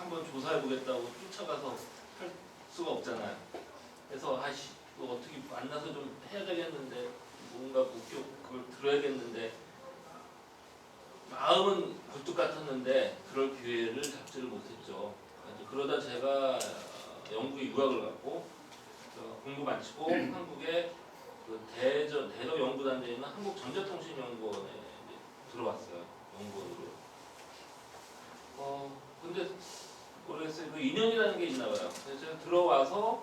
한번 조사해 보겠다고 쫓아가서 할 수가 없잖아요. 그래서 아이씨 이거 어떻게 만나서 좀 해야 되겠는데 뭔가 목격 그걸 들어야겠는데 마음은 굴뚝 같았는데 그럴 기회를 잡지를 못했죠. 그러다 제가 영국에 유학을 갔고 공부 마치고 한국에 그 대덕 연구단지에 있는 한국전자통신연구원에 들어왔어요. 연구원으로. 근데 모르겠어요. 그 인연이라는 게 있나 봐요. 그래서 제가 들어와서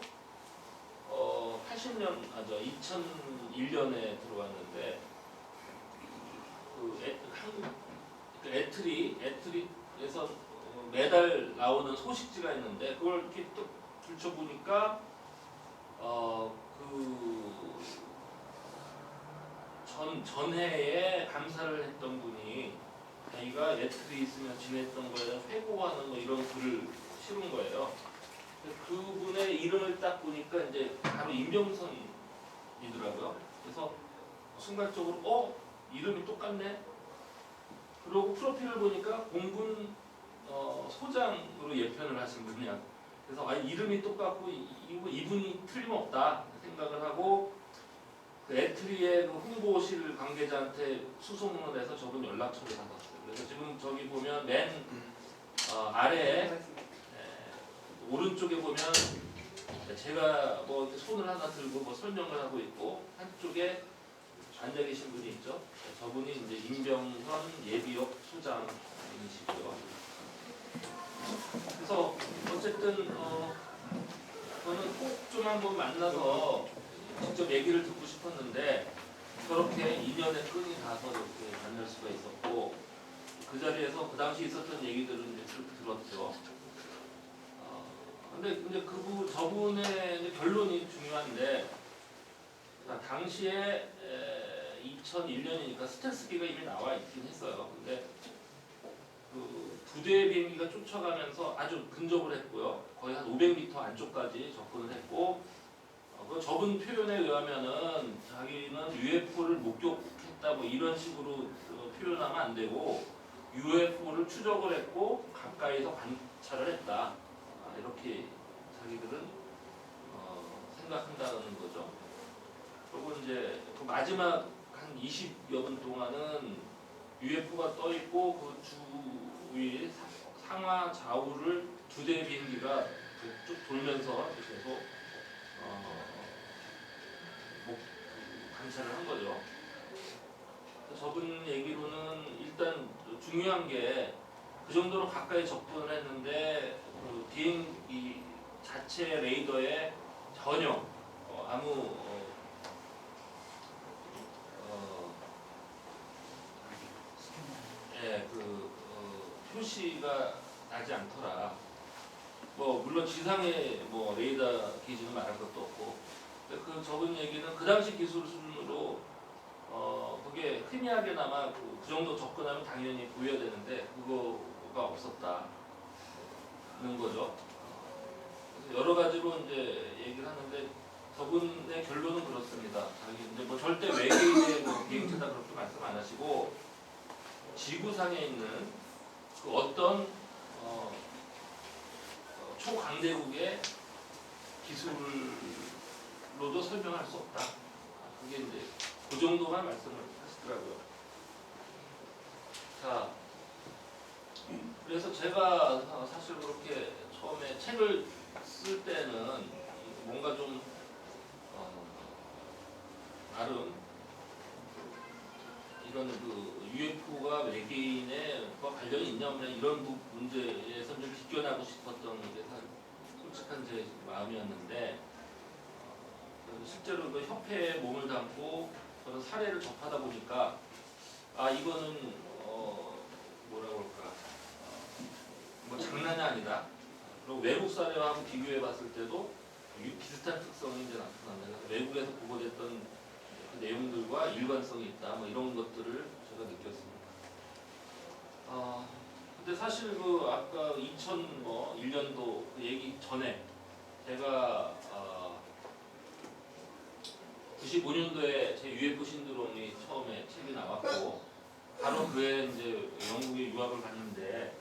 2001년에 들어왔는데 한국 애트리에서 매달 나오는 소식지가 있는데 그걸 이렇게 또 들춰보니까 전해에 감사를 했던 분이 자기가 애트리에 있으면 지냈던 거에 대한 회고하는 뭐 이런 글을 실은 거예요. 그분의 이름을 딱 보니까 이제 바로 임병선이더라고요. 그래서 순간적으로 이름이 똑같네. 그리고 프로필을 보니까 공군 소장으로 예편을 하신 분이야. 그래서 이름이 똑같고 이분이 틀림없다 생각을 하고 그 애트리의 그 홍보실 관계자한테 수소문을 해서 저분 연락처를 받았어요. 그래서 지금 저기 보면 맨 아래에 오른쪽에 보면 제가 뭐 이렇게 손을 하나 들고 뭐 설명을 하고 있고 한쪽에 앉아 계신 분이 있죠. 저분이 이제 임병선 예비역 소장님이시고요. 그래서 어쨌든 저는 꼭 좀 한번 만나서 직접 얘기를 듣고 싶었는데 저렇게 인연의 끈이 가서 이렇게 만날 수가 있었고 그 자리에서 그 당시 있었던 얘기들은 이제 들었죠. 근데 저분의 이제 결론이 중요한데 당시에 2001년이니까 스텔스기가 이미 나와 있긴 했어요. 근데 그 부대의 비행기가 쫓아가면서 아주 근접을 했고요. 거의 한 500m 안쪽까지 접근을 했고 저분 표현에 의하면은 자기는 UFO를 목격했다 뭐 이런 식으로 표현하면 안 되고 UFO를 추적을 했고 가까이서 관찰을 했다 이렇게 자기들은 생각한다는 거죠. 그리고 이제 그 마지막 한 20여 분 동안은 UFO가 떠 있고 그 주위 상하 좌우를 두 대의 비행기가 쭉 돌면서 계속 관찰을 한 거죠. 저분 얘기로는 일단 중요한 게 그 정도로 가까이 접근을 했는데 그 비행기 자체 레이더에 전혀 아무 표시가 나지 않더라. 뭐 물론 지상의 뭐 레이더 기준은 말할 것도 없고, 그 저분 얘기는 그 당시 기술 수준으로 그게 희미하게나마 그 정도 접근하면 당연히 보여야 되는데 그거가 없었다는 거죠. 그래서 여러 가지로 이제 얘기를 하는데 저분의 결론은 그렇습니다. 자기 이제 뭐 절대 외계인의 뭐 비행체다 그렇게 말씀 안 하시고 지구상에 있는 그 어떤 초강대국의 기술로도 설명할 수 없다. 그게 이제 그 정도만 말씀을 하시더라고요. 자, 그래서 제가 사실 그렇게 처음에 책을 쓸 때는 뭔가 좀 나름 이런 그 UFO가 외계인에 관련이 있냐 없냐 이런 문제에서 좀 비껴나고 싶었던 게 솔직한 제 마음이었는데 실제로 그 협회에 몸을 담고 그런 사례를 접하다 보니까 이거는 뭐라고 할까 뭐 장난이 아니다. 그리고 외국 사례와 한번 비교해 봤을 때도 비슷한 특성이 이제 나타납니다. 외국에서 보고됐던 그 내용들과 일관성이 있다. 뭐 이런 것들을 제가 느꼈습니다. 근데 사실 그 아까 2001년도 그 얘기 전에 제가 95년도에 제 UFO 신드롬이 처음에 책이 나왔고 바로 그해 이제 영국에 유학을 갔는데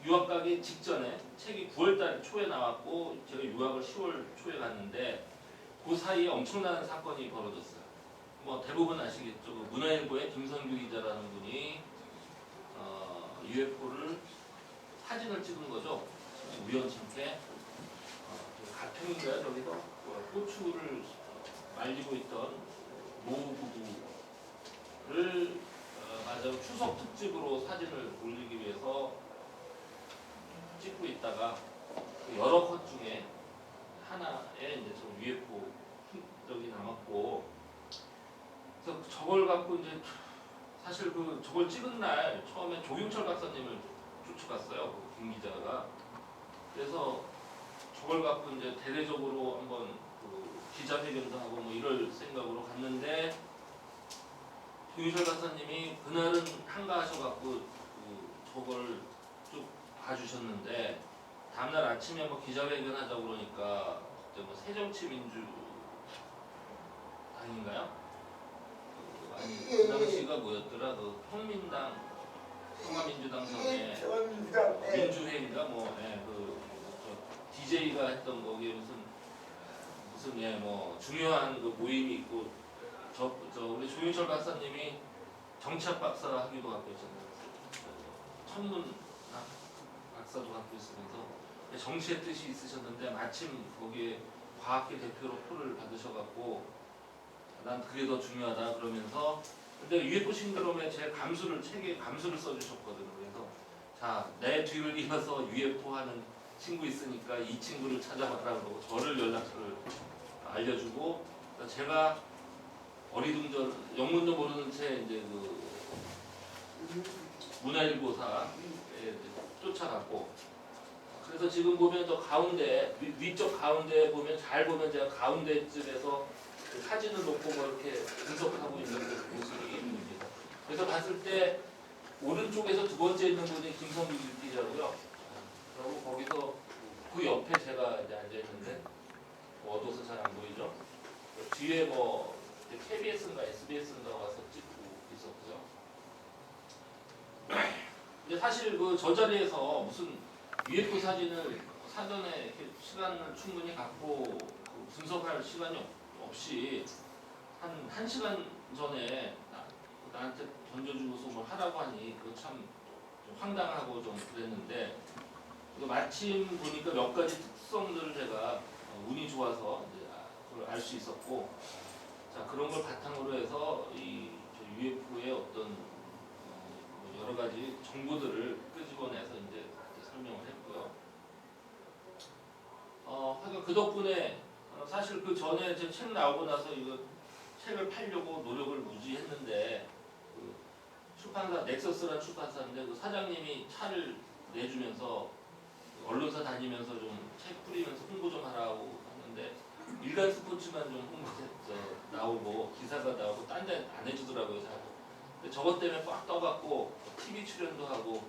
유학 가기 직전에 책이 9월 초에 나왔고 제가 유학을 10월 초에 갔는데 그 사이에 엄청난 사건이 벌어졌어요. 뭐 대부분 아시겠죠. 그 문화일보의 김선규 기자라는 분이 UFO를 사진을 찍은 거죠. 우연찮게 가평인가요? 저기서 고추를 말리고 있던 노 부부를 맞아 추석 특집으로 사진을 올리기 위해서 찍고 있다가 여러 컷 중에 하나에 이제 저 UFO 흔적이 남았고, 그래서 저걸 갖고 이제 사실 저걸 찍은 날 처음에 조경철 박사님을 쫓아갔어요. 김 기자가. 그래서 저걸 갖고 이제 대대적으로 한번 기자회견도 하고 뭐 이럴 생각으로 갔는데 조경철 박사님이 그날은 한가하셔갖고 저걸 쭉 봐주셨는데 다음날 아침에 뭐 기자회견 하자고 그러니까 그때 뭐 새정치민주당인가요? 아니 그 당시가 뭐였더라? 평민당, 평화민주당 전에 민주회의인가 DJ가 했던 거기에 무슨 뭐 중요한 모임이 있고 우리 조윤철 박사님이 정치학 박사 하기도 하고 있었는데 천문 박사도 갖고 있으면서 정치의 뜻이 있으셨는데 마침 거기에 과학계 대표로 표를 받으셔갖고 난 그게 더 중요하다 그러면서, 근데 UFO 신드롬에 제 책에 감수를 써주셨거든요. 그래서 자, 내 뒤를 이어서 UFO 하는 친구 있으니까 이 친구를 찾아봐라 그러고 저를 연락처를 알려주고, 제가 어리둥절 영문도 모르는 채 이제 문화일보사에 쫓아갔고, 그래서 지금 보면 저 가운데 위쪽 가운데 보면 잘 보면 제가 가운데쯤에서 사진을 놓고 뭐 이렇게 분석하고 있는 그 모습이 보입니다. 그래서 봤을 때 오른쪽에서 두 번째 있는 분이 김성규 기자고요. 그리고 거기서 그 옆에 제가 이제 앉아 있는데 어두워서 잘 안 보이죠. 뒤에 뭐 KBS인가 SBS인가 와서 찍고 있었고요. 근데 사실 저 자리에서 무슨 UFO 사진을 사전에 이렇게 시간을 충분히 갖고 분석할 시간이 없이 한 1시간 전에 나한테 던져주고서 뭘 하라고 하니 그거 참 황당하고 좀 그랬는데, 마침 보니까 몇 가지 특성들을 제가 운이 좋아서 그걸 알 수 있었고, 자 그런 걸 바탕으로 해서 이 UFO의 어떤 여러 가지 정보들을 끄집어내서 이제 설명을 했고요. 하여간 그 덕분에 사실 그 전에 제 책 나오고 나서 이거 책을 팔려고 노력을 무지 했는데 출판사 넥서스라는 출판사인데 그 사장님이 차를 내주면서 언론사 다니면서 좀 책 뿌리면서 홍보 좀 하라고 하는데 일간 스포츠만 좀 홍보 나오고 기사가 나오고 딴 데 안 해주더라고요. 근데 저것 때문에 꽉 떠갖고 TV 출연도 하고,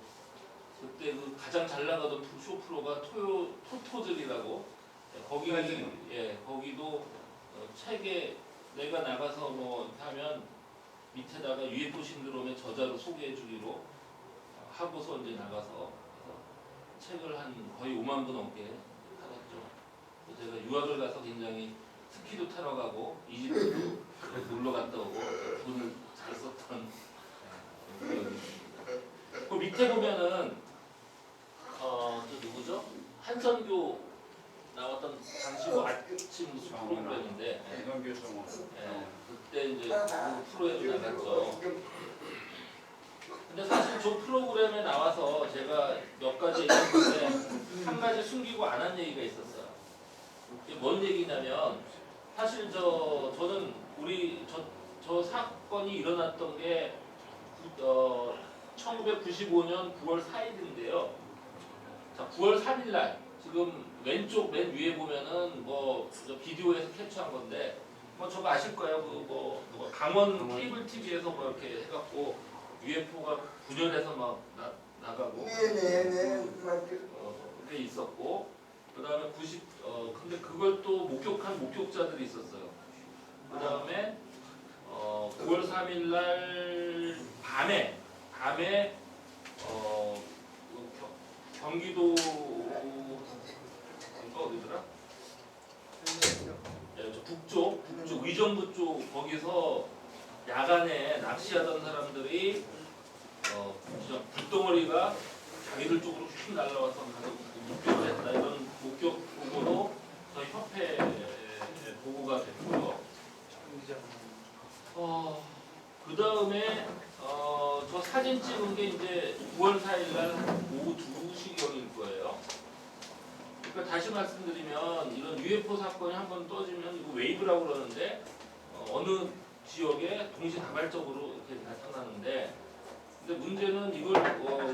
그때 가장 잘 나가던 쇼 프로가 토토들이라고 거기도 책에 내가 나가서 뭐 하면 밑에다가 UFO 신드롬의 저자로 소개해주기로 하고서 이제 나가서 책을 한 거의 5만 부 넘게 팔았죠. 제가 유학을 가서 굉장히 스키도 타러 가고 이집트도 놀러 갔다 오고 돈을 잘 썼던 기억이 있습니다. 그 밑에 보면은 저 누구죠? 한선교 나왔던 당시 아침 무슨 프로그램인데 그때 이제 그 프로에도 나갔죠. 근데 사실 저 프로그램에 나와서 제가 몇 가지 얘기했는데 한 가지 숨기고 안 한 얘기가 있었어요. 이게 뭔 얘기냐면 사실 저는 저 사건이 일어났던 게 1995년 9월 4일인데요. 자, 9월 3일 날 지금 왼쪽 맨 위에 보면은 저 비디오에서 캡처한 건데 저거 아실 거예요. 뭐 강원 케이블 TV에서 뭐 이렇게 해갖고 UFO가 분열해서 막 나가고 그게 있었고, 그다음에 근데 그걸 또 목격한 목격자들이 있었어요. 그다음에 9월 3일 날 밤에 경기도 어디더라? 저 북쪽 의정부 쪽 거기서 야간에 낚시하던 사람들이 진짜 불덩어리가 자기들 쪽으로 휙 날아와서 목격을 했다 이런 목격 보고로 저희 협회에 보고가 됐고요. 그 다음에 저 사진 찍은 게 이제 9월 4일 날 오후 2시경일 거예요. 그러니까 다시 말씀드리면 이런 UFO 사건이 한번 떠지면 이거 웨이브라고 그러는데 어느 지역에 동시다발적으로 이렇게 나타나는데 근데 문제는 이걸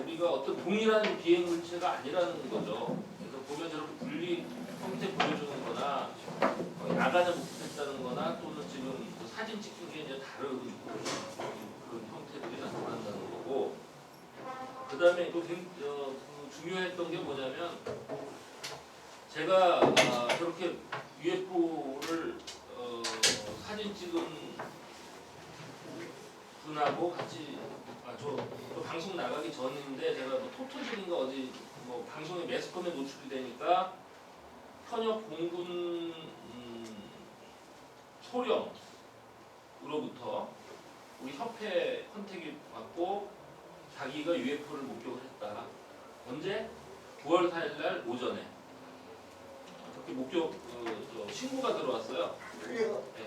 우리가 어떤 동일한 비행 물체가 아니라는 거죠. 그래서 보면 저렇게 분리 형태 보여주는 거나 야간에 목격했다는 거나 또는 지금 사진 찍힌 게 이제 다른 그런 형태들이 나타난다는 거고 그 다음에 또 중요했던 게 뭐냐면 제가 저렇게 UFO를 사진 찍은 분하고 같이 저 방송 나가기 전인데 제가 뭐 토토질인가 어디 뭐 방송에 매스컴에 노출이 되니까 현역 공군 소령으로부터 우리 협회 컨택이 왔고 자기가 UFO를 목격을 했다. 언제? 9월 4일 날 오전에 그렇게 목격 신고가 들어왔어요.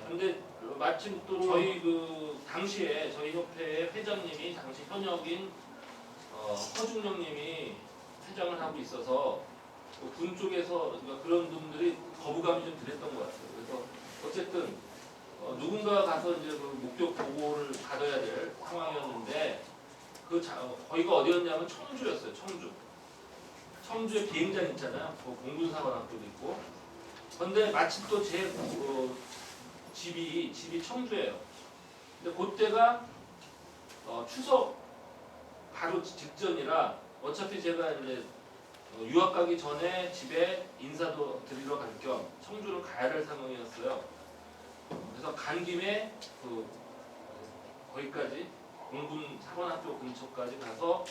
근데 마침 또 저희 당시에 저희 협회의 회장님이 당시 현역인 허중령님이 회장을 하고 있어서 군 쪽에서 그러니까 그런 분들이 거부감이 좀 들었던 것 같아요. 그래서 어쨌든 누군가 가서 이제 그 목격 보고를 받아야 될 상황이었는데 거기가 어디였냐면 청주였어요. 청주에 비행장 있잖아요. 공군사관학교도 있고. 그런데 마침 또 제 집이 청주예요. 근데 그때가 추석 바로 직전이라 어차피 제가 이제 유학 가기 전에 집에 인사도 드리러 갈 겸 청주를 가야 될 상황이었어요. 그래서 간 김에 거기까지 공군 사관학교 근처까지 가서